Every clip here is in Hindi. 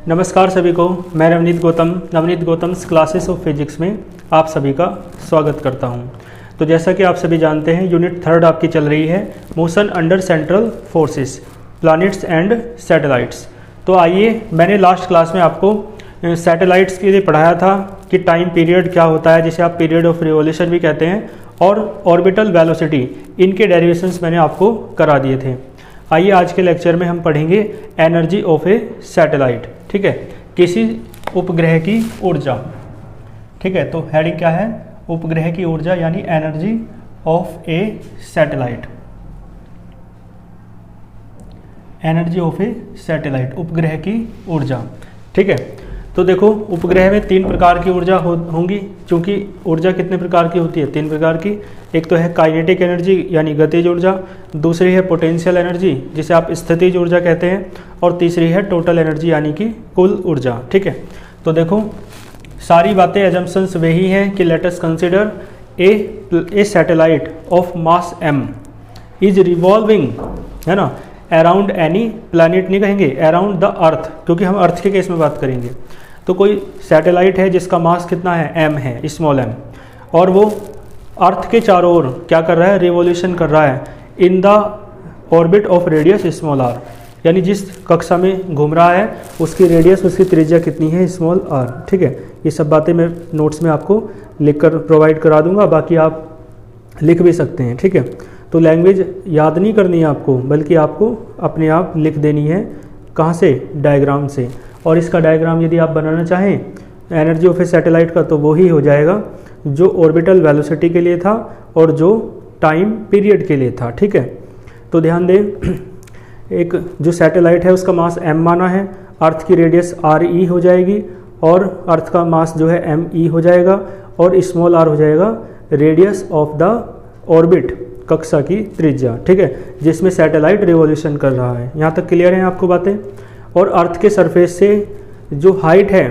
नमस्कार सभी को, मैं Navneet Gautam classes of physics में आप सभी का स्वागत करता हूं। तो जैसा कि आप सभी जानते हैं, यूनिट 3 आपकी चल रही है motion under central forces, planets and satellites. तो आइए, मैंने लास्ट क्लास में आपको सैटेलाइट्स के लिए पढ़ाया था कि टाइम पीरियड क्या होता है, जिसे आप पीरियड ऑफ रिवोल्यूशन भी कहते हैं, और ऑर्बिटल वेलोसिटी, इनके डेरिवेशंस मैंने आपको करा दिए थे। आइए आज के लेक्चर में हम पढ़ेंगे एनर्जी ऑफ ए सैटेलाइट। ठीक है, किसी उपग्रह की ऊर्जा। ठीक है, तो हेडिंग क्या है? उपग्रह की ऊर्जा, यानी energy of a satellite. Energy of a satellite, उपग्रह की ऊर्जा। ठीक है, तो देखो, उपग्रह में 3 प्रकार की ऊर्जा होंगी। क्योंकि ऊर्जा कितने प्रकार की होती है? 3 प्रकार की। एक तो है काइनेटिक एनर्जी यानी गतिज ऊर्जा, दूसरी है पोटेंशियल एनर्जी जिसे आप स्थितिज ऊर्जा कहते हैं, और तीसरी है टोटल एनर्जी यानी कि कुल ऊर्जा। ठीक है, तो देखो, सारी बातें एजम्पशंस वही हैं कि let us consider a satellite of mass m is revolving, है ना, अराउंड एनी प्लैनेट नहीं कहेंगे, अराउंड द अर्थ, क्योंकि हम अर्थ के केस में बात करेंगे। तो कोई सैटेलाइट है जिसका मास कितना है? m है, स्मॉल m, और वो अर्थ के चारों ओर क्या कर रहा है? रिवॉल्यूशन कर रहा है in the orbit of radius small r, यानी जिस कक्षा में घूम रहा है उसकी रेडियस, उसकी त्रिज्या कितनी है? Small r। ठीक है, ये सब बातें मैं नोट्स में आपको लिखकर प्रोवाइड करा दूंगा, बाकी आप लिख भी सकते हैं। ठीक है, तो लैंग्वेज याद नहीं करनी है आपको, बल्कि आपको अपने आप लिख देनी है। कहाँ से? डायग्राम से। और इसका डायग्राम यदि आप बनाना चाहें एनर्जी ऑफ ए सैटेलाइट का, तो वो ही हो जाएगा जो ऑर्बिटल वेलोसिटी के लिए था और जो टाइम पीरियड के लिए था। ठीक है, तो ध्यान दें, एक जो सैटेलाइट है उसका मास m माना है, अर्थ की रेडियस re हो जाएगी, और अर्थ का मास जो है me हो जाएगा, और स्मॉल r हो जाएगा रेडियस ऑफ द ऑर्बिट, कक्षा की त्रिज्या। ठीक है, जिसमें सैटेलाइट रिवॉल्यूशन कर रहा है। यहाँ तक क्लियर है आपको बातें? और अर्थ के सरफेस से जो हाइट है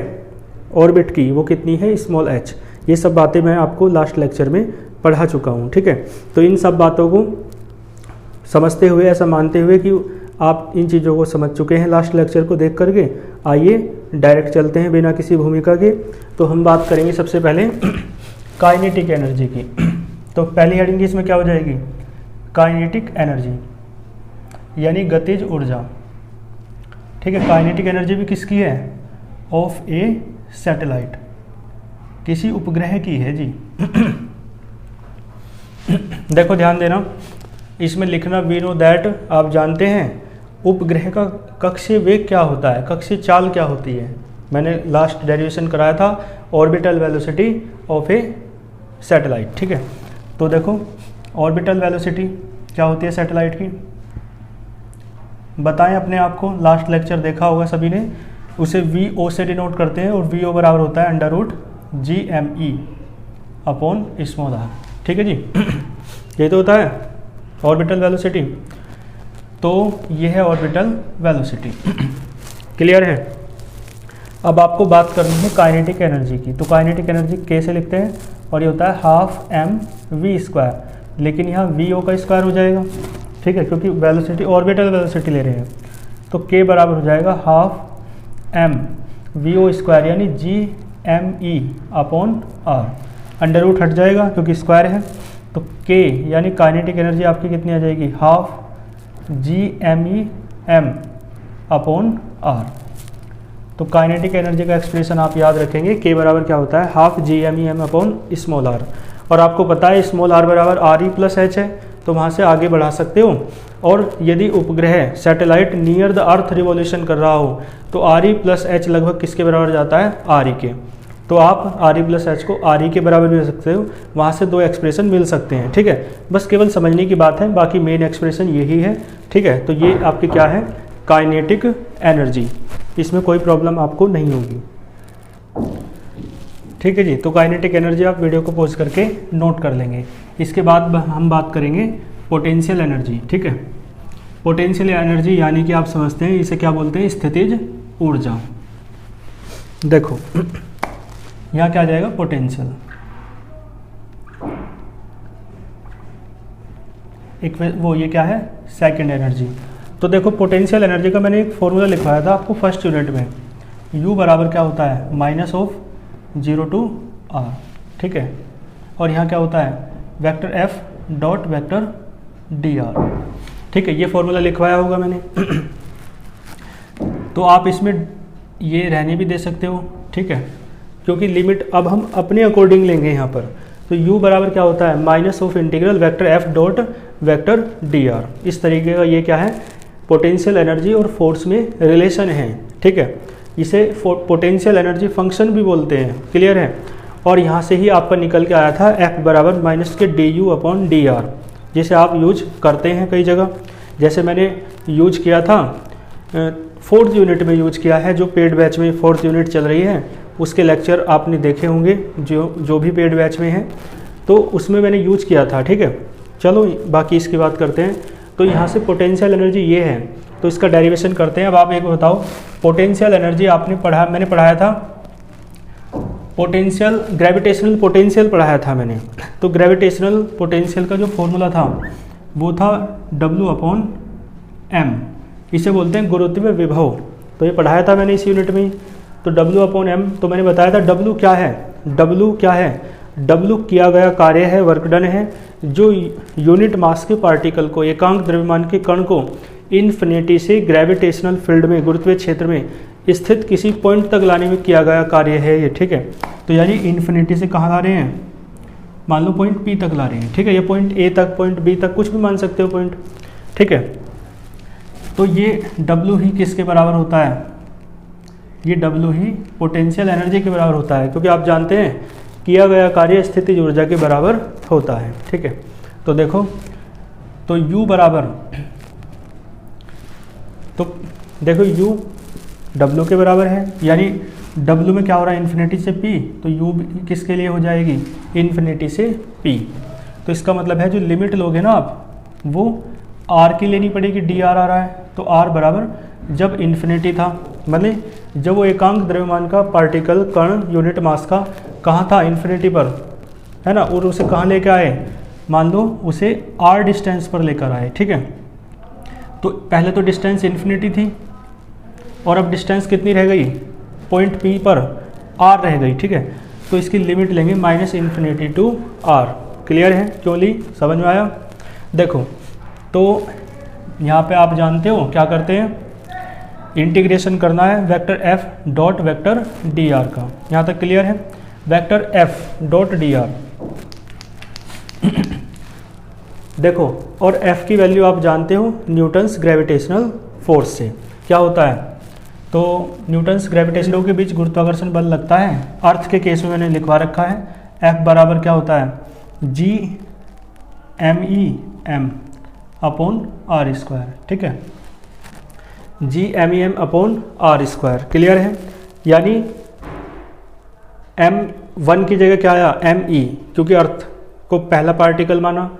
ऑर्बिट की, वो कितनी है? Small h। ये सब बातें मैं आपको लास्ट लेक्चर में पढ़ा चुका हूँ। ठीक है, तो इन सब बातों को समझते हुए, ऐसा मानते हुए कि आप इन चीज़ों को समझ चुके हैं लास्ट लेक्चर को देख करके, आइए डायरेक्ट चलते हैं बिना किसी भूमिका के। तो हम बात करेंगे सबसे पहले काइनेटिक एनर्जी की। तो पहली हेडिंग इसमें क्या हो जाएगी? काइनेटिक एनर्जी यानी गतिज ऊर्जा। ठीक है, काइनेटिक एनर्जी भी किसकी है? ऑफ ए सैटेलाइट, किसी उपग्रह की है जी। देखो ध्यान देना, इसमें लिखना वी नो दैट, आप जानते हैं उपग्रह का कक्षीय वेग क्या होता है, कक्षीय चाल क्या होती है। मैंने लास्ट डेरिवेशन कराया था orbital velocity of a satellite. ठीक है, तो देखो, ऑर्बिटल वेलोसिटी क्या होती है सैटेलाइट की? बताएं अपने आप को, लास्ट लेक्चर देखा होगा सभी ने, उसे VO से डिनोट करते हैं, और VO बराबर होता है √GME अपॉन स्मॉल r। ठीक है जी, ये तो होता है ऑर्बिटल वेलोसिटी। तो ये है ऑर्बिटल वेलोसिटी। क्लियर है? अब आपको बात करनी है काइनेटिक एनर्जी की। तो काइनेटिक एनर्जी कैसे लिखते हैं? और ये होता है ½ mv², लेकिन यहाँ VO का स्क्वायर हो जाएगा। ठीक है, क्योंकि वेलोसिटी ऑर्बिटल वेलोसिटी ले रहे हैं, तो K बराबर हो जाएगा ½ mVO², यानी GME upon r। Under root हट जाएगा क्योंकि स्क्वायर है, तो K यानी काइनेटिक एनर्जी आपकी कितनी आ जाएगी? ½ GMEm अपॉन r। तो काइनेटिक एनर्जी का एक्सप्रेशन आप याद रखेंगे, K बराबर क्या होता है? ½ GMEm अपॉन स्मॉल r। और आपको पता है स्मॉल r बराबर RE+H है, तो वहाँ से आगे बढ़ा सकते हो। और यदि उपग्रह satellite near the earth revolution कर रहा हो, तो RE+H लगभग किसके बराबर जाता है? RE के। तो आप RE+H को RE के बराबर भी रख सकते हो, वहाँ से 2 एक्सप्रेशन मिल सकते हैं। ठीक है, बस केवल समझने की बात है, बाकी मेन एक्सप्रेशन यही है। ठीक है, तो ये आपकी क्या है? Kinetic energy. इसमें कोई प्रॉब्लम आपको नहीं होगी। ठीक है जी, तो काइनेटिक एनर्जी आप वीडियो को पॉज करके नोट कर लेंगे। इसके बाद हम बात करेंगे पोटेंशियल एनर्जी। ठीक है, पोटेंशियल एनर्जी यानी कि आप समझते हैं इसे क्या बोलते हैं? स्थितिज ऊर्जा। देखो, यहाँ क्या आ जाएगा? पोटेंशियल। एक वो ये क्या है? Second energy. तो देखो, पोटेंशियल एनर्जी का मैंने एक फॉर्मूला लिखवाया था आपको फर्स्ट यूनिट में, u बराबर क्या होता है माइनस ऑफ 0 to r, ठीक है। और यहाँ क्या होता है vector F dot vector D R, ठीक है। ये फॉर्मूला लिखवाया होगा मैंने तो आप इसमें ये रहने भी दे सकते हो, ठीक है, क्योंकि लिमिट अब हम अपने अकॉर्डिंग लेंगे यहाँ पर। तो u बराबर क्या होता है minus of integral vector F dot vector D R. इस तरीके का ये क्या है पोटेंशियल एनर्जी और फोर्स में रिलेशन है, ठीक है। इसे पोटेंशियल एनर्जी फंक्शन भी बोलते हैं, क्लियर है। और यहाँ से ही आपका निकल के आया था F बराबर माइनस के D you upon D R, जिसे आप यूज करते हैं कई जगह। जैसे मैंने यूज किया था 4th यूनिट में यूज किया है, जो पेड बैच में 4th यूनिट चल रही है उसके लेक्चर आपने देखे होंगे, जो भी पेड बैच में है तो उसमें मैंने यूज किया था, ठीक है। चलो बाकी इसकी बात करते हैं। तो यहाँ से पोटेंशियल एनर्जी ये है, तो इसका डेरिवेशन करते हैं। अब आप एक बताओ पोटेंशियल एनर्जी आपने पढ़ा, मैंने पढ़ाया था पोटेंशियल ग्रेविटेशनल पोटेंशियल पढ़ाया था मैंने। तो ग्रेविटेशनल पोटेंशियल का जो फॉर्मूला था वो था W अपॉन M, इसे बोलते हैं गुरुत्व विभव। तो ये पढ़ाया था मैंने इस यूनिट में। तो W अपॉन M, तो मैंने बताया था W क्या है, W क्या है, W किया गया कार्य है, वर्क डन है, जो यूनिट मास के पार्टिकल को, एकांक द्रव्यमान के कण को इन्फिनिटी से ग्रेविटेशनल फील्ड में, गुरुत्वीय क्षेत्र में स्थित किसी पॉइंट तक लाने में किया गया कार्य है ये, ठीक है। तो यानी इन्फिनिटी से कहाँ ला रहे हैं, मान लो पॉइंट P तक ला रहे हैं, ठीक है। ये पॉइंट A तक, पॉइंट B तक, कुछ भी मान सकते हो पॉइंट, ठीक है। तो ये W ही किसके बराबर होता है, ये W ही पोटेंशियल एनर्जी के बराबर होता है, क्योंकि आप जानते हैं किया गया कार्य स्थितिज ऊर्जा के बराबर होता है, ठीक है। तो देखो तो U बराबर, तो देखो U W के बराबर है, यानी W में क्या हो रहा है इन्फिनिटी से P, तो U किसके लिए हो जाएगी इन्फिनिटी से P। तो इसका मतलब है जो लिमिट लोगे ना आप वो R की लेनी पड़ेगी, डी आर आ रहा है। तो R बराबर जब इन्फिनिटी था, मतलब जब वो एकांक द्रव्यमान का पार्टिकल कण यूनिट मास का कहाँ था इन्फिनिटी पर, है ना, और उसे कहाँ लेकर आए, मान लो उसे R डिस्टेंस पर लेकर आए, ठीक है। तो पहले तो डिस्टेंस इन्फिनिटी थी और अब डिस्टेंस कितनी रह गई, पॉइंट P पर R रह गई, ठीक है। तो इसकी लिमिट लेंगे minus infinity to R। Clear है, क्यों ली, समझ में आया। देखो तो यहाँ पे आप जानते हो क्या करते हैं, इंटीग्रेशन करना है vector F dot vector D R का। यहाँ तक क्लियर है, vector F dot D R देखो, और F की वैल्यू आप जानते हो न्यूटन्स ग्रेविटेशनल फोर्स से क्या होता है। तो न्यूटन्स ग्रेविटेशनल लॉ के बीच गुरुत्वाकर्षण बल लगता है। अर्थ के केस में मैंने लिखवा रखा है F बराबर क्या होता है G M E M upon R square, ठीक है, G M E M upon R square. Clear है, यानी M1 की जगह क्या आया ME, क्योंकि अर्थ को पहला पार्टिकल माना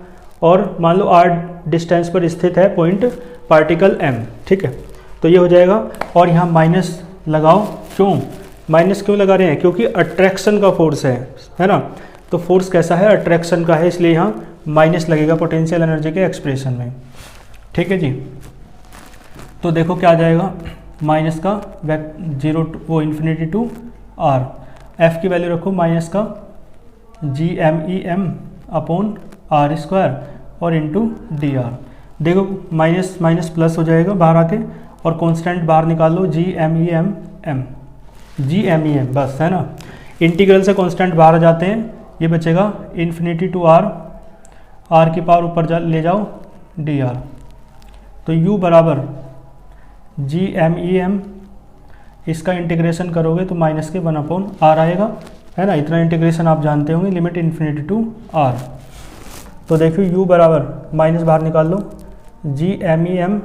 और मान लो R डिस्टेंस पर स्थित है पॉइंट पार्टिकल M, ठीक है। तो ये हो जाएगा, और यहाँ माइनस लगाओ, क्यों माइनस क्यों लगा रहे हैं, क्योंकि अट्रैक्शन का फोर्स है ना। तो फोर्स कैसा है, अट्रैक्शन का है, इसलिए यहाँ माइनस लगेगा पोटेंशियल एनर्जी के एक्सप्रेशन में, ठीक है जी। तो देखो क्या आ जाएगा, माइनस का 0 वो इन्फिनिटी टू R, F की वैल्यू रखो माइनस का G M E M upon R square और इंटू डी आर। देखो माइनस माइनस प्लस हो जाएगा बाहर आके, और कांस्टेंट बाहर निकाल लो G M E M M, G M E M बस, है ना। इंटीग्रल से कांस्टेंट बाहर आ जाते हैं, ये बचेगा इन्फिनिटी टू R, R की पावर ऊपर ले जाओ डी आर। तो U बराबर जी एम ई एम, इसका इंटीग्रेशन करोगे तो माइनस के 1 अपॉन R आएगा, है ना। इतना इंटीग्रेशन आप जानते होंगे, लिमिट इन्फिनिटी टू R। तो देखो U बराबर माइनस बाहर निकाल लो जी एम ई एम,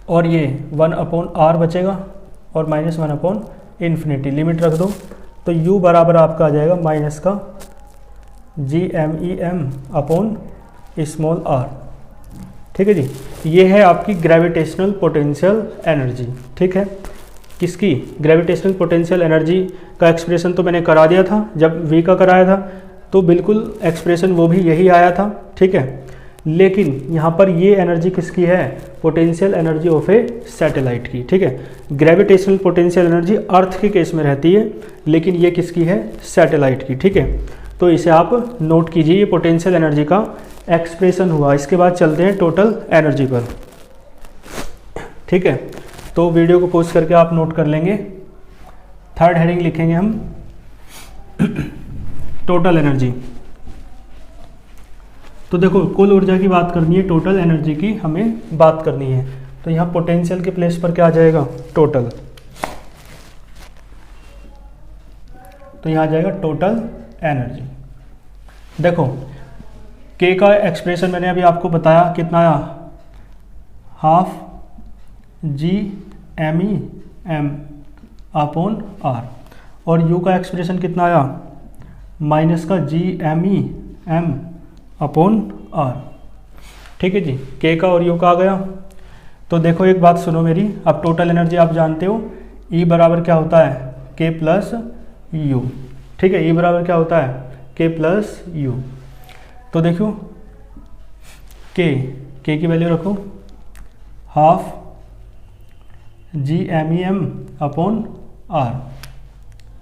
और ये 1 अपॉन R बचेगा और माइनस 1 अपॉन इन्फिनिटी, लिमिट रख दो। तो U बराबर आपका आ जाएगा माइनस का G M E M upon small r, ठीक है जी। ये है आपकी ग्रेविटेशनल पोटेंशियल एनर्जी, ठीक है। किसकी, ग्रेविटेशनल पोटेंशियल एनर्जी का एक्सप्रेशन तो मैंने करा दिया था जब V का कराया था, तो बिल्कुल एक्सप्रेशन वो भी यही आया था, ठीक है। लेकिन यहाँ पर ये एनर्जी किसकी है, potential energy of a satellite की, ठीक है। ग्रेविटेशनल पोटेंशियल एनर्जी अर्थ के केस में रहती है, लेकिन ये किसकी है, सैटेलाइट की, ठीक है। तो इसे आप नोट कीजिए, ये पोटेंशियल एनर्जी का एक्सप्रेशन हुआ। इसके बाद चलते हैं टोटल एनर्जी पर, ठीक है। तो वीडियो को पॉज करके आप नोट कर लेंगे। थर्ड हेडिंग लिखेंगे हम टोटल एनर्जी। तो देखो कुल ऊर्जा की बात करनी है, टोटल एनर्जी की हमें बात करनी है। तो यहाँ पोटेंशियल के प्लेस पर क्या आ जाएगा, टोटल। तो यहाँ आ जाएगा टोटल एनर्जी। देखो के का एक्सप्रेशन मैंने अभी आपको बताया, कितना आया, half G M E M upon R. और यू का एक्सप्रेशन कितना आया, माइनस का G M E M upon R, ठीक है जी। के का और यू का आ गया। तो देखो एक बात सुनो मेरी, अब टोटल एनर्जी आप जानते हो, ई बराबर क्या होता है, के प्लस यू, ठीक है। ई बराबर क्या होता है, के प्लस यू। तो देखो के की वैल्यू रखो half G M E M upon R,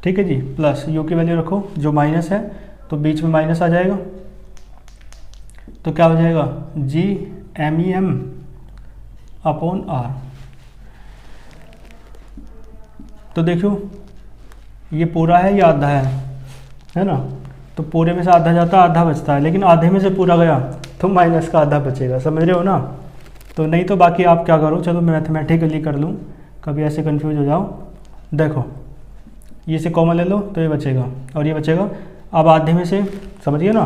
ठीक है जी, प्लस यू की वैल्यू रखो, जो माइनस है तो बीच में माइनस आ जाएगा, तो क्या हो जाएगा, G M E M upon R. तो देखो ये पूरा है या आधा है ना। तो पूरे में से आधा जाता है, आधा बचता है, लेकिन आधे में से पूरा गया तो माइनस का आधा बचेगा, समझ रहे हो ना। तो नहीं तो बाकी आप क्या करो, चलो मैं मैथमेटिकली कर लूँ, कभी ऐसे कंफ्यूज हो जाओ। देखो ये से कॉमन ले लो तो ये बचेगा और ये बचेगा। अब आधे में से समझिए ना,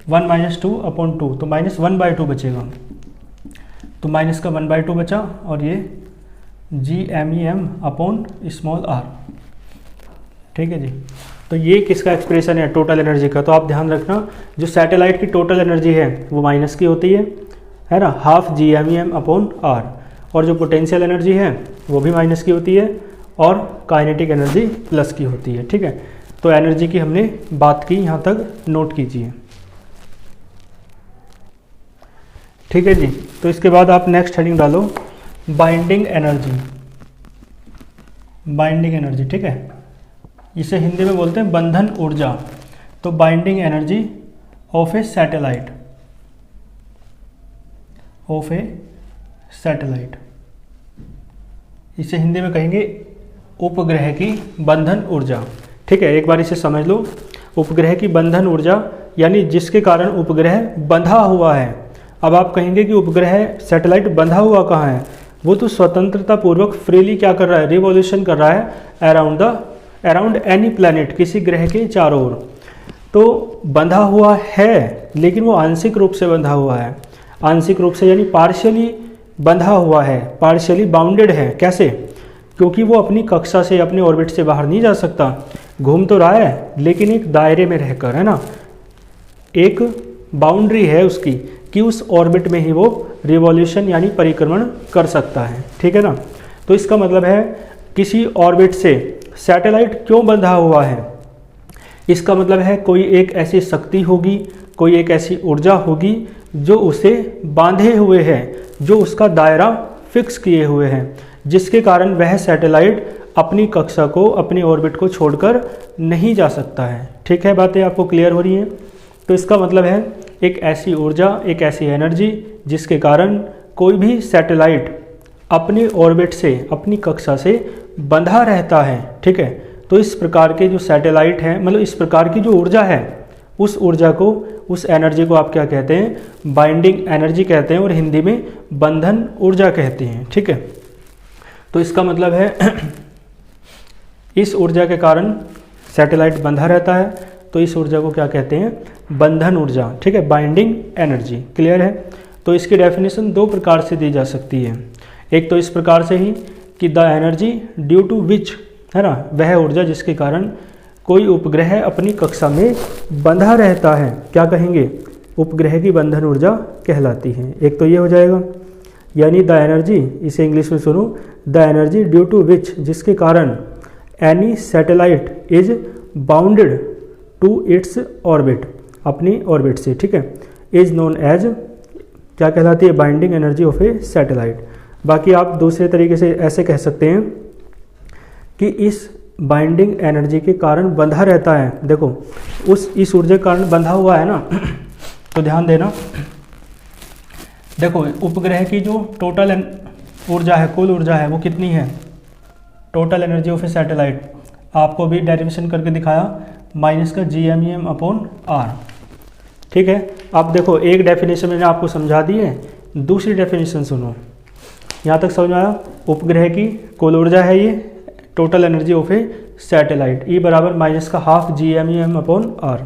1 माइनस 2 अपॉन 2, तो माइनस 1/2 बचेगा। तो माइनस का 1/2 बचा और ये G M E M upon small R, ठीक है जी। तो ये किसका एक्सप्रेशन है, टोटल एनर्जी का। तो आप ध्यान रखना, जो सैटेलाइट की टोटल एनर्जी है वो माइनस की होती है ना, half G M E M upon R. और जो पोटेंशियल एनर्जी है वो भी माइनस की होती है और काइनेटिक एनर्जी प्लस की होती है, ठीक है। तो एनर्जी की हमने बात की, यहाँ तक नोट कीजिए, ठीक है जी। तो इसके बाद आप नेक्स्ट हेडिंग डालो बाइंडिंग एनर्जी। बाइंडिंग एनर्जी, ठीक है, इसे हिंदी में बोलते हैं बंधन ऊर्जा। तो binding energy of a satellite, of a satellite, इसे हिंदी में कहेंगे उपग्रह की बंधन ऊर्जा, ठीक है। एक बार इसे समझ लो, उपग्रह की बंधन ऊर्जा यानी जिसके कारण उपग्रह बंधा हुआ है। अब आप कहेंगे कि उपग्रह सैटेलाइट बंधा हुआ कहाँ है, वो तो स्वतंत्रता पूर्वक फ्रीली क्या कर रहा है, रिवॉल्यूशन कर रहा है अराउंड एनी प्लैनेट, किसी ग्रह के चारों ओर। तो बंधा हुआ है, लेकिन वो आंशिक रूप से बंधा हुआ है, आंशिक रूप से यानी पार्शियली बंधा हुआ है, पार्शियली बाउंडेड है। कैसे, क्योंकि वो अपनी कक्षा से, अपने ऑर्बिट से बाहर नहीं जा सकता, घूम तो रहा है लेकिन एक दायरे में रहकर, है ना, एक बाउंड्री है उसकी कि उस ऑर्बिट में ही वो रिवॉल्यूशन यानी परिक्रमण कर सकता है, ठीक है ना। तो इसका मतलब है किसी ऑर्बिट से सैटेलाइट क्यों बंधा हुआ है, इसका मतलब है कोई एक ऐसी शक्ति होगी, कोई एक ऐसी ऊर्जा होगी जो उसे बांधे हुए है, जो उसका दायरा फिक्स किए हुए हैं, जिसके कारण वह सैटेलाइट अपनी कक्षा को, अपनी ऑर्बिट को छोड़कर नहीं जा सकता है, ठीक है। बातें आपको क्लियर हो रही हैं। तो इसका मतलब है एक ऐसी ऊर्जा, एक ऐसी एनर्जी जिसके कारण कोई भी सैटेलाइट अपनी ऑर्बिट से, अपनी कक्षा से बंधा रहता है, ठीक है। तो इस प्रकार के जो सैटेलाइट हैं, मतलब इस प्रकार की जो ऊर्जा है, उस ऊर्जा को, उस एनर्जी को आप क्या कहते हैं, बाइंडिंग एनर्जी कहते हैं, और हिंदी में बंधन ऊर्जा कहते हैं, ठीक है। तो इसका मतलब है इस ऊर्जा के कारण सैटेलाइट बंधा रहता है, तो इस ऊर्जा को क्या कहते हैं, बंधन ऊर्जा, ठीक है, बाइंडिंग एनर्जी। क्लियर है। तो इसकी डेफिनेशन दो प्रकार से दी जा सकती है। एक तो इस प्रकार से ही कि द एनर्जी ड्यू टू विच, है ना, वह ऊर्जा जिसके कारण कोई उपग्रह अपनी कक्षा में बंधा रहता है, क्या कहेंगे, उपग्रह की बंधन ऊर्जा कहलाती है। एक तो ये हो जाएगा, यानी द एनर्जी, इसे इंग्लिश में सुनो, the energy due to which, जिसके कारण any satellite is bounded to its orbit, अपनी ऑर्बिट से, ठीक है, इज नोन एज, क्या कहलाती है, binding energy of a satellite. बाकी आप दूसरे तरीके से ऐसे कह सकते हैं कि इस बाइंडिंग एनर्जी के कारण बंधा रहता है, देखो इस ऊर्जा के कारण बंधा हुआ है ना, तो ध्यान देना, देखो उपग्रह की जो टोटल ऊर्जा है, कुल ऊर्जा है, वो कितनी है, total energy of a satellite, आपको भी डेरिवेशन करके दिखाया, माइनस का GMEM/R। ठीक है, अब देखो एक डेफिनेशन मैंने आपको समझा दी है, दूसरी डेफिनेशन सुनो, यहाँ तक समझ आया। उपग्रह की कुल ऊर्जा है ये, total energy of a satellite, E बराबर माइनस का हाफ GMEM/R।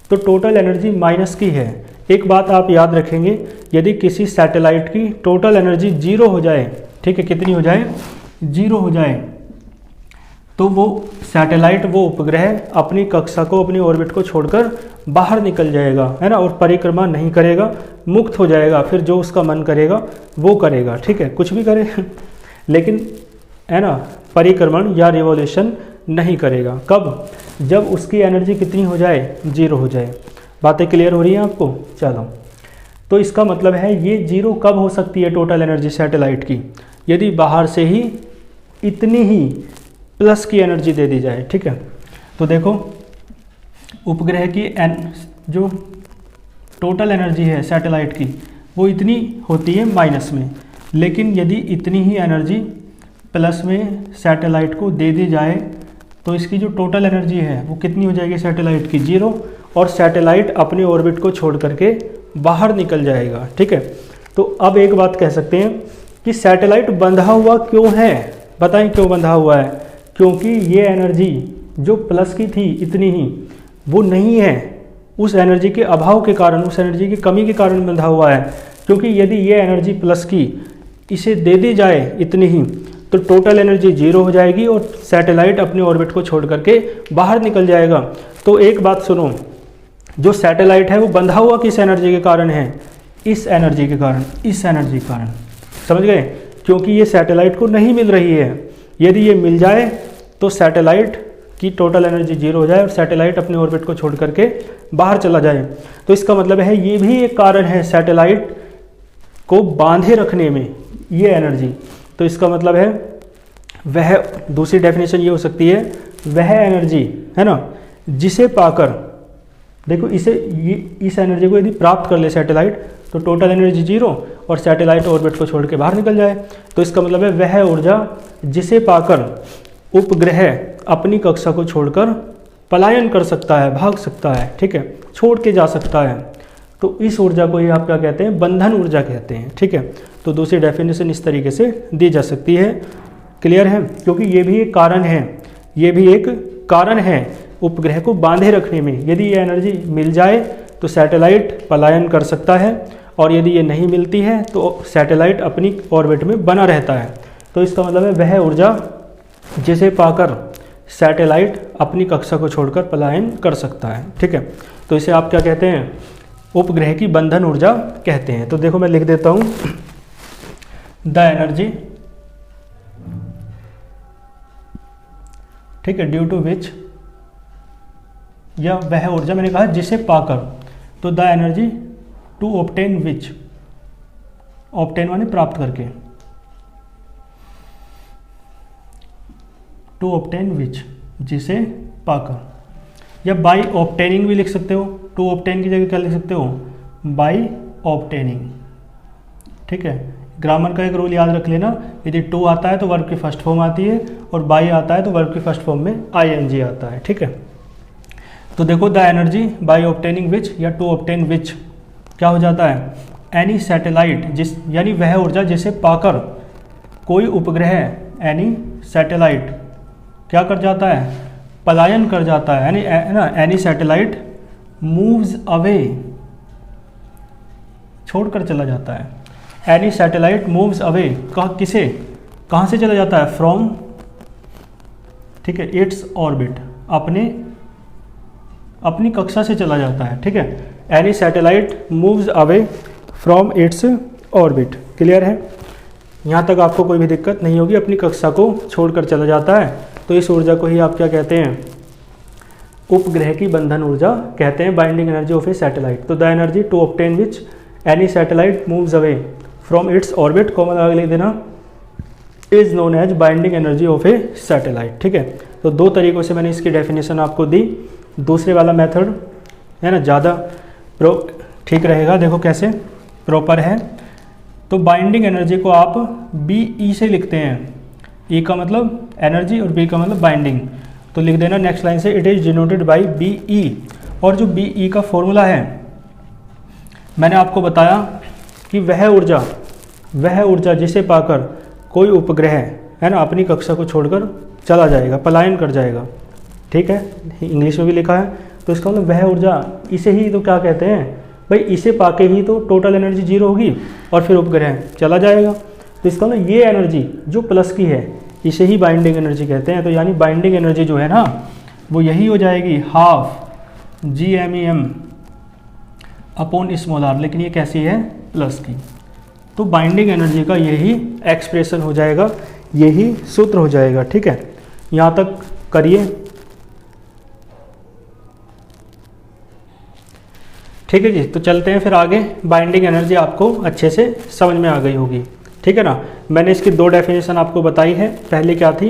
तो टोटल एनर्जी माइनस की है। एक बात आप याद रखेंगे, यदि किसी सैटेलाइट की टोटल एनर्जी 0 हो जाए, ठीक है, कितनी हो जाए, 0 हो जाए, तो वो सैटेलाइट, वो उपग्रह अपनी कक्षा को, अपनी ऑर्बिट को छोड़कर बाहर निकल जाएगा, है ना, और परिक्रमा नहीं करेगा, मुक्त हो जाएगा, फिर जो उसका मन करेगा वो करेगा, ठीक है, कुछ भी करे लेकिन है ना, परिक्रमण या रिवॉल्यूशन नहीं करेगा। कब, जब उसकी एनर्जी कितनी हो जाए, 0 हो जाए। बातें क्लियर हो रही हैं आपको? चलो, तो इसका मतलब है ये 0 कब हो सकती है टोटल एनर्जी सैटेलाइट की, यदि बाहर से ही इतनी ही प्लस की एनर्जी दे दी जाए। ठीक है, तो देखो उपग्रह की जो टोटल एनर्जी है सैटेलाइट की वो इतनी होती है माइनस में, लेकिन यदि इतनी ही एनर्जी प्लस में सैटेलाइट को दे दी जाए तो इसकी जो टोटल एनर्जी है वो कितनी हो जाएगी सैटेलाइट की, 0, और सैटेलाइट अपने ऑर्बिट को छोड़ करके बाहर निकल जाएगा। ठीक है, तो अब एक बात कह सकते हैं कि सैटेलाइट बंधा हुआ क्यों है, बताएं क्यों बंधा हुआ है? क्योंकि ये एनर्जी जो प्लस की थी इतनी ही, वो नहीं है, उस एनर्जी के अभाव के कारण, उस एनर्जी की कमी के कारण बंधा हुआ है। क्योंकि यदि ये एनर्जी प्लस की इसे दे दी जाए इतनी ही, तो टोटल एनर्जी 0 हो जाएगी और सैटेलाइट अपने ऑर्बिट को छोड़ करके बाहर निकल जाएगा। तो एक बात सुनो, जो सैटेलाइट है वो बंधा हुआ किस एनर्जी के कारण है? इस एनर्जी के कारण, इस एनर्जी के कारण, समझ गए? क्योंकि ये सैटेलाइट को नहीं मिल रही है। यदि ये मिल जाए तो सैटेलाइट की टोटल एनर्जी 0 हो जाए और सैटेलाइट अपने ऑर्बिट को छोड़ करके बाहर चला जाए। तो इसका मतलब है ये भी एक कारण है सैटेलाइट को बांधे रखने में, ये एनर्जी। तो इसका मतलब है वह, दूसरी डेफिनेशन ये हो सकती है, वह एनर्जी है ना जिसे पाकर, देखो इस एनर्जी को यदि प्राप्त कर ले सैटेलाइट तो टोटल एनर्जी 0 और सैटेलाइट ऑर्बिट को छोड़ के बाहर निकल जाए। तो इसका मतलब है वह ऊर्जा जिसे पाकर उपग्रह अपनी कक्षा को छोड़कर पलायन कर सकता है, भाग सकता है, ठीक है, छोड़ के जा सकता है। तो इस ऊर्जा को ही आप क्या कहते हैं? बंधन ऊर्जा कहते हैं। ठीक है, तो दूसरी डेफिनेशन इस तरीके से दी जा सकती है। क्लियर है? क्योंकि ये भी एक कारण है, ये भी एक कारण है उपग्रह को बांधे रखने में। यदि ये एनर्जी मिल जाए तो सैटेलाइट पलायन कर सकता है, और यदि ये नहीं मिलती है तो सैटेलाइट अपनी ऑर्बिट में बना रहता है। तो इसका मतलब है वह ऊर्जा जिसे पाकर सैटेलाइट अपनी कक्षा को छोड़कर पलायन कर सकता है। ठीक है, तो इसे आप क्या कहते हैं? उपग्रह की बंधन ऊर्जा कहते हैं। तो देखो मैं लिख देता हूं, द एनर्जी, ठीक है, ड्यू टू विच, या वह ऊर्जा, मैंने कहा जिसे पाकर, तो the energy to obtain which, obtain माने प्राप्त करके, टू ऑब्टेन विच, जिसे पाकर, या बाई ऑब्टेनिंग भी लिख सकते हो। टू ऑब्टेन की जगह क्या लिख सकते हो? By obtaining. ठीक है, ग्रामर का एक रूल याद रख लेना, यदि टू आता है तो वर्ब की फर्स्ट फॉर्म आती है, और बाई आता है तो वर्ब की फर्स्ट फॉर्म में ing आता है। ठीक है, तो देखो द एनर्जी बाई ऑब्टेनिंग विच या टू ऑब्टेन विच क्या हो जाता है? एनी सैटेलाइट, जिस, यानी वह ऊर्जा जिसे पाकर कोई उपग्रह, एनी सैटेलाइट क्या कर जाता है? पलायन कर जाता है, यानी है ना, एनी सैटेलाइट मूव्स अवे, छोड़कर चला जाता है। एनी सैटेलाइट मूव्स अवे, किसे, कहाँ से चला जाता है? फ्रॉम, ठीक है, इट्स ऑर्बिट, अपनी कक्षा से चला जाता है। ठीक है, any satellite moves away from its orbit. Clear है? यहाँ तक आपको कोई भी दिक्कत नहीं होगी, अपनी कक्षा को छोड़कर चला जाता है। तो इस ऊर्जा को ही आप क्या कहते हैं? उपग्रह की बंधन ऊर्जा कहते हैं, binding energy of a satellite. तो the energy to obtain which any satellite moves away from its orbit, comma आगे लिख देना, is known as binding energy of a satellite. ठीक है, तो दो तरीक़ों से मैंने इसकी डेफिनेशन आपको दी। दूसरे वाला मेथड है ना ज़्यादा ठीक रहेगा, देखो कैसे प्रॉपर है। तो बाइंडिंग एनर्जी को आप बी ई से लिखते हैं, ई का मतलब एनर्जी और बी का मतलब बाइंडिंग, तो लिख देना नेक्स्ट लाइन से, it is denoted by B E. और जो बी ई का फॉर्मूला है मैंने आपको बताया कि वह ऊर्जा जिसे पाकर कोई उपग्रह है ना अपनी कक्षा को छोड़कर चला जाएगा, पलायन कर जाएगा। ठीक है, इंग्लिश में भी लिखा है, तो इसका मतलब वह ऊर्जा, इसे ही तो क्या कहते हैं भाई, इसे पाके ही तो टोटल एनर्जी जीरो होगी और फिर उपग्रह चला जाएगा। तो इसका मतलब ये एनर्जी जो प्लस की है इसे ही बाइंडिंग एनर्जी कहते हैं। तो यानी बाइंडिंग एनर्जी जो है ना वो यही हो जाएगी half GeM upon small r, लेकिन ये कैसी है, प्लस की। तो बाइंडिंग एनर्जी का यही एक्सप्रेशन हो जाएगा, यही सूत्र हो जाएगा। ठीक है, यहाँ तक करिए। ठीक है जी, तो चलते हैं फिर आगे। बाइंडिंग एनर्जी आपको अच्छे से समझ में आ गई होगी। ठीक है ना, मैंने इसकी दो डेफिनेशन आपको बताई है। पहले क्या थी,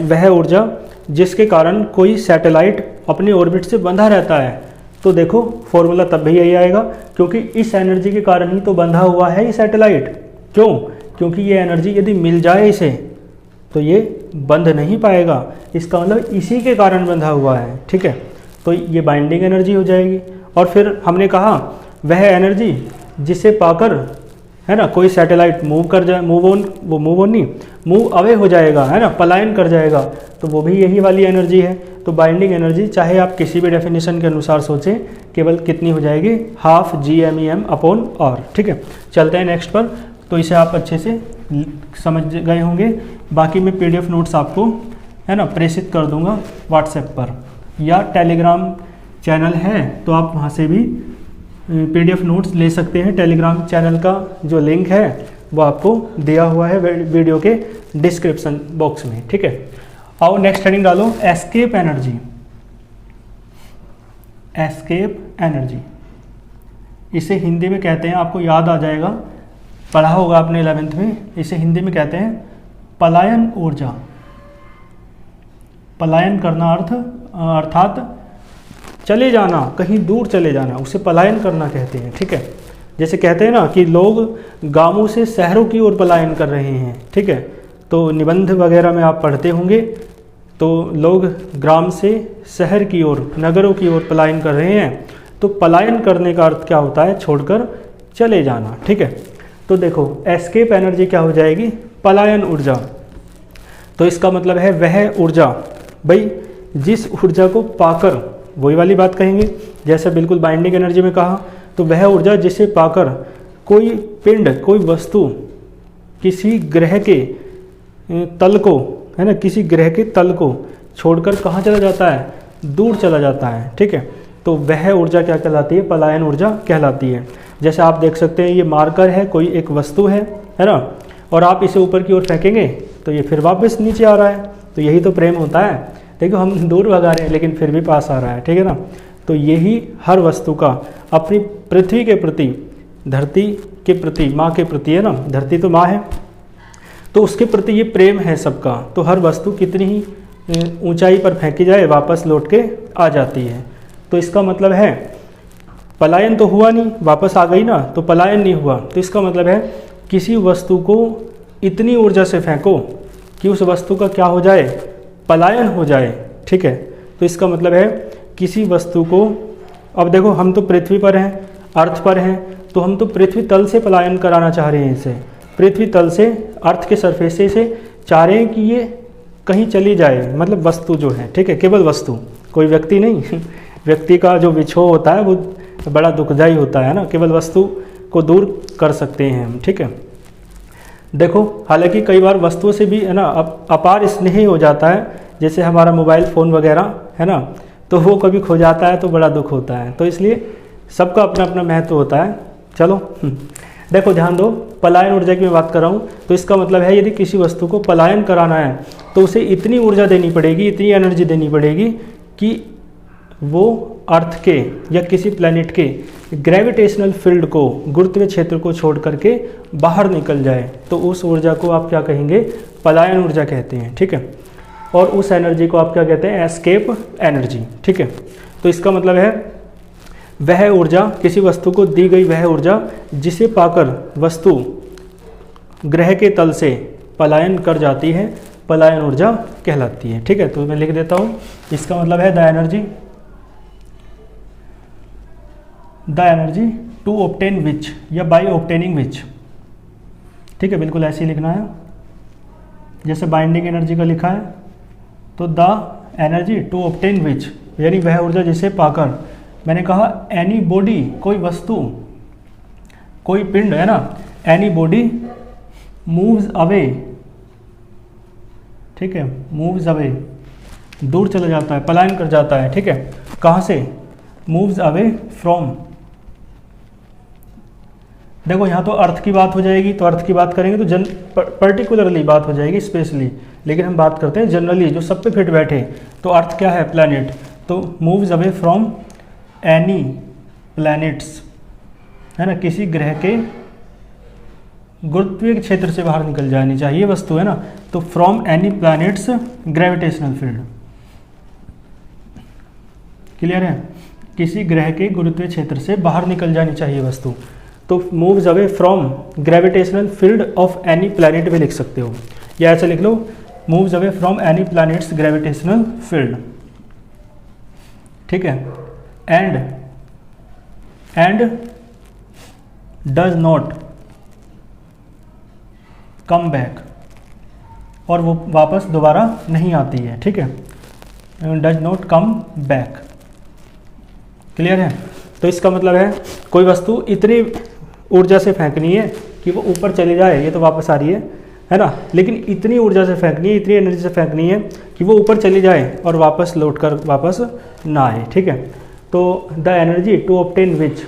वह ऊर्जा जिसके कारण कोई सैटेलाइट अपनी ऑर्बिट से बंधा रहता है। तो देखो फॉर्मूला तब भी यही आएगा क्योंकि इस एनर्जी के कारण ही तो बंधा हुआ है ये सैटेलाइट। क्यों? क्योंकि ये एनर्जी यदि मिल जाए इसे तो ये बंध नहीं पाएगा, इसका मतलब इसी के कारण बंधा हुआ है। ठीक है, तो ये बाइंडिंग एनर्जी हो जाएगी। और फिर हमने कहा वह एनर्जी जिसे पाकर है ना कोई सैटेलाइट मूव अवे हो जाएगा, है ना, पलायन कर जाएगा, तो वो भी यही वाली एनर्जी है। तो बाइंडिंग एनर्जी चाहे आप किसी भी डेफिनेशन के अनुसार सोचें, केवल कितनी हो जाएगी, हाफ GeM अपॉन r। ठीक है, चलते हैं नेक्स्ट पर। तो इसे आप अच्छे से समझ गए होंगे। बाकी मैं PDF नोट्स आपको है ना प्रेषित कर दूंगा व्हाट्सएप पर, या टेलीग्राम चैनल है तो आप वहाँ से भी PDF नोट्स ले सकते हैं। टेलीग्राम चैनल का जो लिंक है वो आपको दिया हुआ है वीडियो के डिस्क्रिप्शन बॉक्स में। ठीक है, आओ नेक्स्ट हेडिंग डालो, एस्केप एनर्जी। एस्केप एनर्जी इसे हिंदी में कहते हैं, आपको याद आ जाएगा, पढ़ा होगा आपने 11th में। इसे हिंदी में कहते हैं पलायन ऊर्जा। पलायन करना अर्थात चले जाना, कहीं दूर चले जाना, उसे पलायन करना कहते हैं। ठीक है, जैसे कहते हैं ना कि लोग गांवों से शहरों की ओर पलायन कर रहे हैं। ठीक है, तो निबंध वगैरह में आप पढ़ते होंगे, तो लोग ग्राम से शहर की ओर, नगरों की ओर पलायन कर रहे हैं। तो पलायन करने का अर्थ क्या होता है, छोड़कर चले जाना। ठीक है, तो देखो एस्केप एनर्जी क्या हो जाएगी, पलायन ऊर्जा। तो इसका मतलब है वह ऊर्जा, भाई जिस ऊर्जा को पाकर, वही वाली बात कहेंगे जैसे बिल्कुल बाइंडिंग एनर्जी में कहा, तो वह ऊर्जा जिसे पाकर कोई पिंड, कोई वस्तु किसी ग्रह के तल को, है ना, किसी ग्रह के तल को छोड़कर कहाँ चला जाता है, दूर चला जाता है। ठीक है, तो वह ऊर्जा क्या कहलाती है, पलायन ऊर्जा कहलाती है। जैसे आप देख सकते हैं ये मार्कर है, कोई एक वस्तु है ना, और आप इसे ऊपर की ओर फेंकेंगे तो ये फिर वापस नीचे आ रहा है। तो यही तो प्रेम होता है। देखो हम दूर भगा रहे हैं लेकिन फिर भी पास आ रहा है। ठीक है ना, तो यही हर वस्तु का अपनी पृथ्वी के प्रति, धरती के प्रति, माँ के प्रति, है ना, धरती तो माँ है, तो उसके प्रति ये प्रेम है सबका। तो हर वस्तु कितनी ही ऊंचाई पर फेंकी जाए वापस लौट के आ जाती है। तो इसका मतलब है पलायन तो हुआ नहीं, वापस आ गई ना, तो पलायन नहीं हुआ। तो इसका मतलब है किसी वस्तु को इतनी ऊर्जा से फेंको कि उस वस्तु का क्या हो जाए, पलायन हो जाए। ठीक है, तो इसका मतलब है किसी वस्तु को, अब देखो हम तो पृथ्वी पर हैं, अर्थ पर हैं, तो हम तो पृथ्वी तल से पलायन कराना चाह रहे हैं इसे, पृथ्वी तल से, अर्थ के सरफेस से इसे चाह रहे हैं कि ये कहीं चली जाए, मतलब वस्तु जो है। ठीक है, केवल वस्तु, कोई व्यक्ति नहीं। व्यक्ति का जो विछोह होता है वो बड़ा दुखदायी होता है ना, केवल वस्तु को दूर कर सकते हैं हम। ठीक है, देखो हालांकि कई बार वस्तुओं से भी है ना अपार स्नेही हो जाता है, जैसे हमारा मोबाइल फ़ोन वगैरह है ना, तो वो कभी खो जाता है तो बड़ा दुख होता है। तो इसलिए सबका अपना अपना महत्व होता है। चलो देखो ध्यान दो, पलायन ऊर्जा की मैं बात कर रहा हूँ, तो इसका मतलब है यदि किसी वस्तु को पलायन कराना है तो उसे इतनी ऊर्जा देनी पड़ेगी, इतनी एनर्जी देनी पड़ेगी कि वो अर्थ के या किसी प्लैनेट के ग्रेविटेशनल फील्ड को, गुरुत्वीय क्षेत्र को छोड़ करके बाहर निकल जाए तो उस ऊर्जा को आप क्या कहेंगे, पलायन ऊर्जा कहते हैं। ठीक है, और उस एनर्जी को आप क्या कहते हैं, एस्केप एनर्जी। ठीक है, तो इसका मतलब है वह ऊर्जा, किसी वस्तु को दी गई वह ऊर्जा जिसे पाकर वस्तु ग्रह के तल से पलायन कर जाती है, पलायन ऊर्जा कहलाती है। ठीक है, तो मैं लिख देता हूँ, इसका मतलब है द एनर्जी टू ऑब्टेन विच या बाय ऑब्टेनिंग विच। ठीक है, बिल्कुल ऐसे ही लिखना है जैसे बाइंडिंग एनर्जी का लिखा है। तो द एनर्जी टू ऑब्टेन विच यानी वह ऊर्जा जिसे पाकर, मैंने कहा एनी बॉडी, कोई वस्तु, कोई पिंड है ना, एनी बॉडी मूव्स अवे। ठीक है, मूव्स अवे, दूर चला जाता है, पलायन कर जाता है। ठीक है, कहाँ से, मूव्स अवे फ्रॉम। देखो यहाँ तो अर्थ की बात हो जाएगी, तो अर्थ की बात करेंगे तो पर्टिकुलरली बात हो जाएगी, स्पेशली, लेकिन हम बात करते हैं जनरली, जो सब पे फिट बैठे। तो अर्थ क्या है, प्लैनेट, तो moves away from any planets, है ना, किसी ग्रह के गुरुत्वीय क्षेत्र से बाहर निकल जानी चाहिए वस्तु, है ना, तो from any planet's gravitational field. Clear है, किसी ग्रह के गुरुत्वीय क्षेत्र से बाहर निकल जानी चाहिए वस्तु, तो moves away from gravitational field of any planet भी लिख सकते हो, या ऐसे लिख लो, moves away from any planet's gravitational field. ठीक है, and does not come back, और वो वापस दोबारा नहीं आती है। ठीक है, does not come back. Clear है, तो इसका मतलब है कोई वस्तु इतनी ऊर्जा से फेंकनी है कि वो ऊपर चली जाए, ये तो वापस आ रही है ना, लेकिन इतनी ऊर्जा से फेंकनी है, इतनी एनर्जी से फेंकनी है कि वो ऊपर चली जाए और वापस लौट कर वापस ना आए। ठीक है, तो द एनर्जी टू ऑब्टेन विच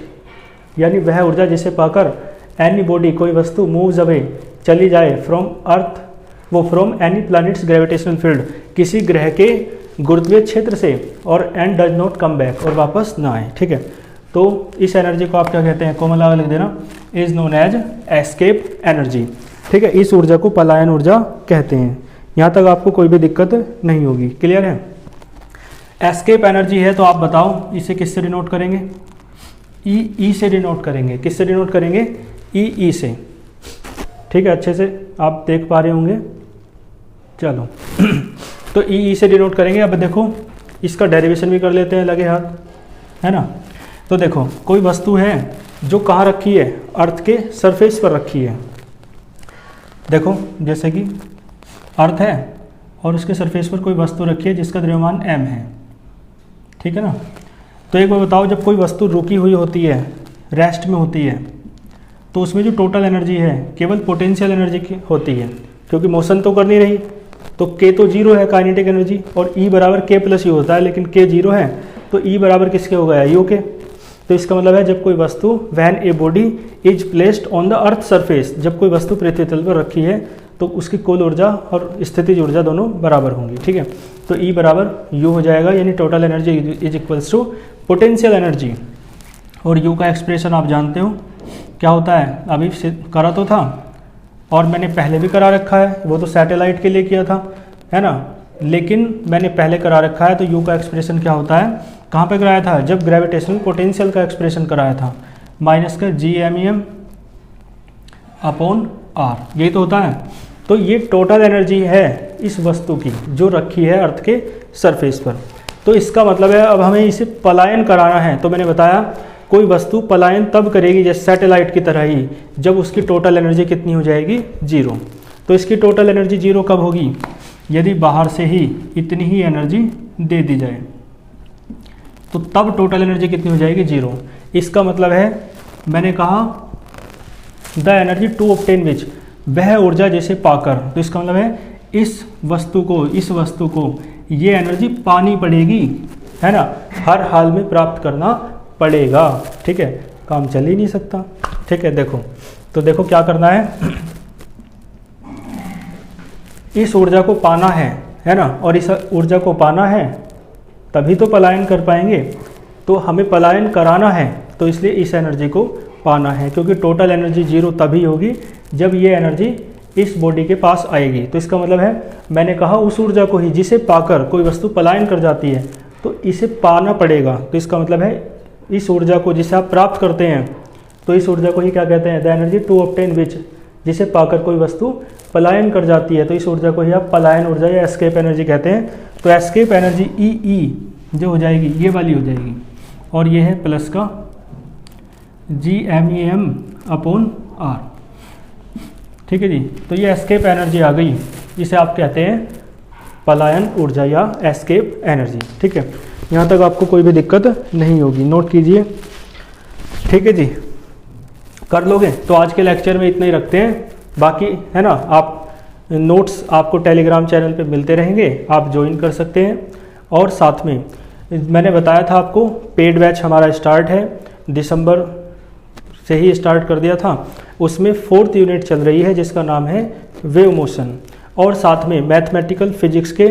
यानी वह ऊर्जा जिसे पाकर एनी बॉडी, कोई वस्तु मूव्स अवे, चली जाए फ्रॉम अर्थ, वो from any planet's gravitational field, किसी ग्रह के गुरुत्वीय क्षेत्र से, और and does not come back, और वापस ना आए। ठीक है, तो इस एनर्जी को आप क्या कहते हैं, कोमल लिख देना, is known as escape energy. ठीक है, इस ऊर्जा को पलायन ऊर्जा कहते हैं। यहाँ तक आपको कोई भी दिक्कत नहीं होगी। क्लियर है, एस्केप एनर्जी है, तो आप बताओ इसे किससे डिनोट करेंगे, ई से डिनोट करेंगे। किससे डिनोट करेंगे, ई से। ठीक है, अच्छे से आप देख पा रहे होंगे। चलो तो ई से डिनोट करेंगे। अब देखो इसका डेरिवेशन भी कर लेते हैं लगे हाथ, है ना। तो देखो कोई वस्तु है जो कहाँ रखी है, अर्थ के सरफेस पर रखी है। देखो जैसे कि अर्थ है और उसके सरफेस पर कोई वस्तु रखी है जिसका द्रव्यमान m है। ठीक है ना। तो एक बार बताओ, जब कोई वस्तु रुकी हुई होती है, रेस्ट में होती है, तो उसमें जो टोटल एनर्जी है केवल पोटेंशियल एनर्जी की होती है, क्योंकि मोशन तो कर नहीं रही। तो k तो जीरो है काइनेटिक एनर्जी, और E बराबर k प्लस यू होता है, लेकिन k जीरो है तो E बराबर किसके हो गया, यू के। तो इसका मतलब है जब कोई वस्तु when a body is placed on the earth surface, जब कोई वस्तु पृथ्वी तल पर रखी है तो उसकी कुल ऊर्जा और स्थितिज ऊर्जा दोनों बराबर होंगी। ठीक है, तो E बराबर यू हो जाएगा, यानी total energy is equals to potential energy. और यू का एक्सप्रेशन आप जानते हो क्या होता है, अभी करा तो था और मैंने पहले भी करा रखा है, वो तो सैटेलाइट के लिए किया था, है ना। लेकिन मैंने पहले करा रखा है, तो यू का एक्सप्रेशन क्या होता है, कहाँ पे कराया था, जब ग्रेविटेशनल पोटेंशियल का एक्सप्रेशन कराया था, माइनस का GMEM अपॉन R, यही तो होता है। तो ये टोटल एनर्जी है इस वस्तु की जो रखी है अर्थ के सरफेस पर। तो इसका मतलब है अब हमें इसे पलायन कराना है। तो मैंने बताया कोई वस्तु पलायन तब करेगी जैसे सैटेलाइट की तरह ही, जब उसकी टोटल एनर्जी कितनी हो जाएगी, जीरो। तो इसकी टोटल एनर्जी जीरो कब होगी, यदि बाहर से ही इतनी ही एनर्जी दे दी जाए, तो तब टोटल एनर्जी कितनी हो जाएगी, जीरो। इसका मतलब है मैंने कहा द एनर्जी टू ऑब्टेन विच, वह ऊर्जा जिसे पाकर, तो इसका मतलब है इस वस्तु को ये एनर्जी पानी पड़ेगी, है ना, हर हाल में प्राप्त करना पड़ेगा। ठीक है, काम चल ही नहीं सकता। ठीक है, देखो क्या करना है, इस ऊर्जा को पाना है ना, और इस ऊर्जा को पाना है तभी तो पलायन कर पाएंगे। तो हमें पलायन कराना है, तो इसलिए इस एनर्जी को पाना है, क्योंकि टोटल एनर्जी जीरो तभी होगी जब ये एनर्जी इस बॉडी के पास आएगी। तो इसका मतलब है, मैंने कहा उस ऊर्जा को ही जिसे पाकर कोई वस्तु पलायन कर जाती है, तो इसे पाना पड़ेगा। तो इसका मतलब है इस ऊर्जा को जिसे आप प्राप्त करते हैं, तो इस ऊर्जा को ही क्या कहते हैं, द एनर्जी टू ऑब्टेन विच, जिसे पाकर कोई वस्तु पलायन कर जाती है, तो इस ऊर्जा को ही आप पलायन ऊर्जा या एस्केप एनर्जी कहते हैं। तो एस्केप एनर्जी ई जो हो जाएगी ये वाली हो जाएगी, और ये है प्लस का GMEM/R, ठीक है जी। तो ये एस्केप एनर्जी आ गई, इसे आप कहते हैं पलायन ऊर्जा या एस्केप एनर्जी, ठीक है। यहाँ तक आपको कोई भी दिक्कत नहीं होगी, नोट कीजिए, ठीक है जी, कर लोगे। तो आज के लेक्चर में इतना ही रखते हैं, बाकी है ना, आप नोट्स आपको टेलीग्राम चैनल पे मिलते रहेंगे, आप ज्वाइन कर सकते हैं। और साथ में मैंने बताया था आपको पेड बैच हमारा स्टार्ट है, दिसंबर से ही स्टार्ट कर दिया था, उसमें 4th यूनिट चल रही है जिसका नाम है वेव मोशन। और साथ में मैथमेटिकल फिजिक्स के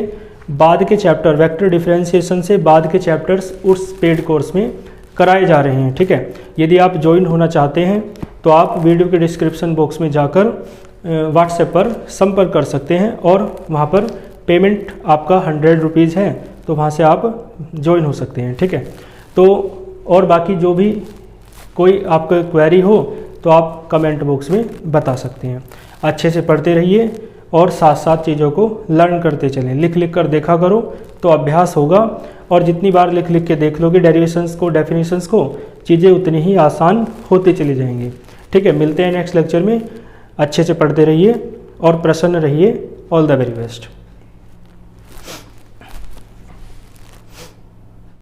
बाद के चैप्टर, वेक्टर डिफरेंशिएशन से बाद के चैप्टर्स उस पेड कोर्स में कराए जा रहे हैं, ठीक है। यदि आप ज्वाइन होना चाहते हैं तो आप वीडियो के डिस्क्रिप्शन बॉक्स में जाकर व्हाट्सएप पर संपर्क कर सकते हैं, और वहाँ पर पेमेंट आपका 100 रुपीज़ है, तो वहाँ से आप ज्वाइन हो सकते हैं, ठीक है। तो और बाकी जो भी कोई आपका क्वेरी हो तो आप कमेंट बॉक्स में बता सकते हैं। अच्छे से पढ़ते रहिए और साथ साथ चीज़ों को लर्न करते चलें, लिख लिख कर देखा करो तो अभ्यास होगा, और जितनी बार लिख लिख के देख लोगे डेरिवेशंस को, डेफिनेशंस को, चीज़ें उतनी ही आसान होती चली जाएंगी, ठीक है। मिलते हैं नेक्स्ट लेक्चर में, अच्छे से पढ़ते रहिए और प्रसन्न रहिए। All the very best.